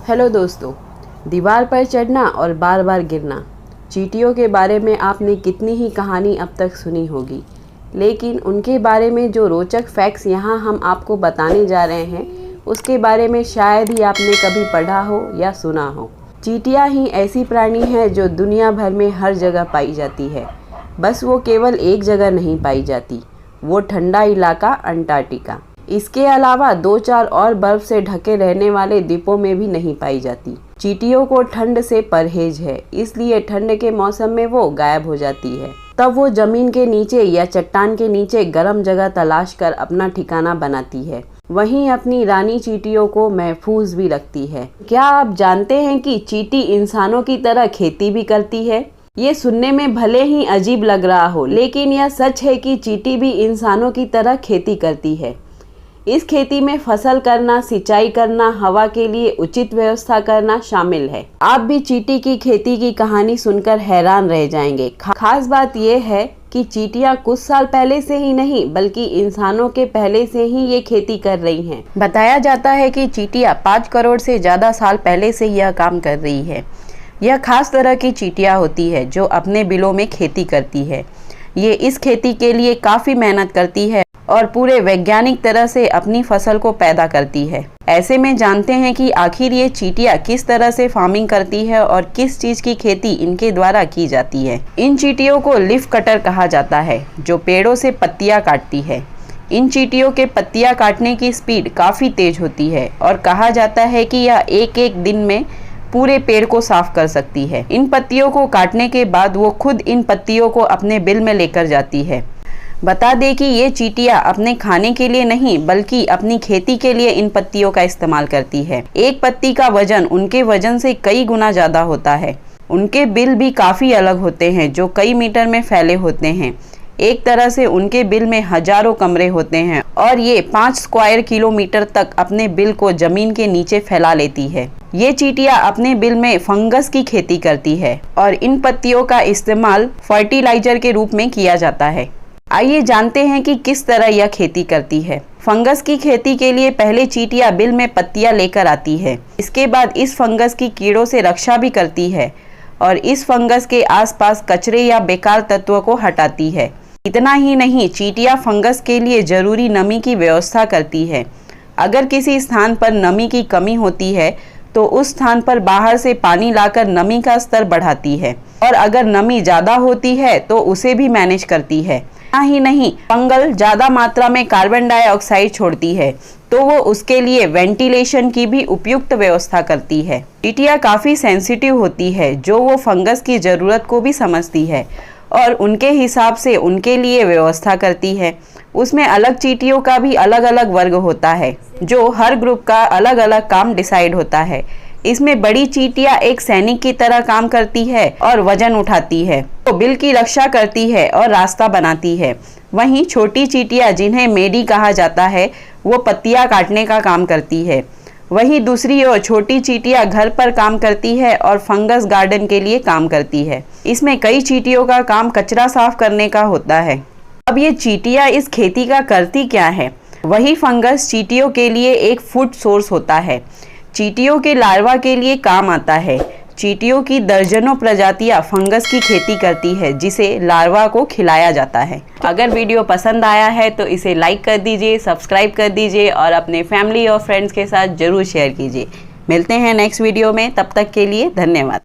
Hello दोस्तों, दीवार पर चढ़ना और बार बार गिरना। चींटियों के बारे में आपने कितनी ही कहानी अब तक सुनी होगी, लेकिन उनके बारे में जो रोचक फैक्ट्स यहाँ हम आपको बताने जा रहे हैं उसके बारे में शायद ही आपने कभी पढ़ा हो या सुना हो। चींटियाँ ही ऐसी प्राणी है जो दुनिया भर में हर जगह पाई जाती है। बस वो केवल एक जगह नहीं पाई जाती, वो ठंडा इलाका अंटार्कटिका। इसके अलावा 2-4 और बर्फ से ढके रहने वाले द्वीपों में भी नहीं पाई जाती। चींटियों को ठंड से परहेज है, इसलिए ठंड के मौसम में वो गायब हो जाती है। तब वो जमीन के नीचे या चट्टान के नीचे गर्म जगह तलाश कर अपना ठिकाना बनाती है। वहीं अपनी रानी चींटियों को महफूज भी रखती है। क्या आप जानते हैं कि चींटी इंसानों की तरह खेती भी करती है? ये सुनने में भले ही अजीब लग रहा हो, लेकिन यह सच है कि चींटी भी इंसानों की तरह खेती करती है। इस खेती में फसल करना, सिंचाई करना, हवा के लिए उचित व्यवस्था करना शामिल है। आप भी चींटी की खेती की कहानी सुनकर हैरान रह जाएंगे। खास बात यह है कि चींटियां कुछ साल पहले से ही नहीं बल्कि इंसानों के पहले से ही ये खेती कर रही हैं। बताया जाता है कि चींटियां 5 करोड़ से ज़्यादा साल पहले से यह काम कर रही है। यह खास तरह की चींटियां होती है जो अपने बिलों में खेती करती है। ये इस खेती के लिए काफ़ी मेहनत करती है और पूरे वैज्ञानिक तरह से अपनी फसल को पैदा करती है। ऐसे में जानते हैं कि आखिर ये चींटियां किस तरह से फार्मिंग करती है और किस चीज़ की खेती इनके द्वारा की जाती है। इन चींटियों को लीफ कटर कहा जाता है, जो पेड़ों से पत्तियां काटती है। इन चींटियों के पत्तियां काटने की स्पीड काफ़ी तेज होती है और कहा जाता है कि यह एक दिन में पूरे पेड़ को साफ कर सकती है। इन पत्तियों को काटने के बाद वो खुद इन पत्तियों को अपने बिल में लेकर जाती है। बता दें कि ये चींटियां अपने खाने के लिए नहीं बल्कि अपनी खेती के लिए इन पत्तियों का इस्तेमाल करती है। एक पत्ती का वजन उनके वजन से कई गुना ज़्यादा होता है। उनके बिल भी काफ़ी अलग होते हैं, जो कई मीटर में फैले होते हैं। एक तरह से उनके बिल में हजारों कमरे होते हैं और ये 5 स्क्वायर किलोमीटर तक अपने बिल को जमीन के नीचे फैला लेती है। ये चींटियां अपने बिल में फंगस की खेती करती है और इन पत्तियों का इस्तेमाल फर्टिलाइजर के रूप में किया जाता है। आइए जानते हैं कि किस तरह यह खेती करती है। फंगस की खेती के लिए पहले चींटियां बिल में पत्तियां लेकर आती है। इसके बाद इस फंगस की कीड़ों से रक्षा भी करती है और इस फंगस के आसपास कचरे या बेकार तत्वों को हटाती है। इतना ही नहीं, चींटियां फंगस के लिए जरूरी नमी की व्यवस्था करती है। अगर किसी स्थान पर नमी की कमी होती है तो उस स्थान पर बाहर से पानी लाकर नमी का स्तर बढ़ाती है और अगर नमी ज़्यादा होती है तो उसे भी मैनेज करती है। इतना ही नहीं, फंगल ज़्यादा मात्रा में कार्बन डाइऑक्साइड छोड़ती है तो वो उसके लिए वेंटिलेशन की भी उपयुक्त व्यवस्था करती है। चींटियां काफ़ी सेंसिटिव होती है, जो वो फंगस की ज़रूरत को भी समझती है और उनके हिसाब से उनके लिए व्यवस्था करती है। उसमें अलग चींटियों का भी अलग अलग वर्ग होता है, जो हर ग्रुप का अलग अलग काम डिसाइड होता है। इसमें बड़ी चींटियां एक सैनिक की तरह काम करती है और वजन उठाती है, तो बिल की रक्षा करती है और रास्ता बनाती है। वहीं छोटी चींटियां, जिन्हें मेडी कहा जाता है, वो पत्तियां काटने का काम करती है। वहीं दूसरी ओर छोटी चींटियां घर पर काम करती है और फंगस गार्डन के लिए काम करती है। इसमें कई चींटियों का काम कचरा साफ करने का होता है। अब ये चींटियां इस खेती का करती क्या है? वही फंगस चींटियों के लिए एक फूड सोर्स होता है। चींटियों के लार्वा के लिए काम आता है। चींटियों की दर्जनों प्रजातियां फंगस की खेती करती है, जिसे लार्वा को खिलाया जाता है। अगर वीडियो पसंद आया है तो इसे लाइक कर दीजिए, सब्सक्राइब कर दीजिए और अपने फैमिली और फ्रेंड्स के साथ ज़रूर शेयर कीजिए। मिलते हैं नेक्स्ट वीडियो में, तब तक के लिए धन्यवाद।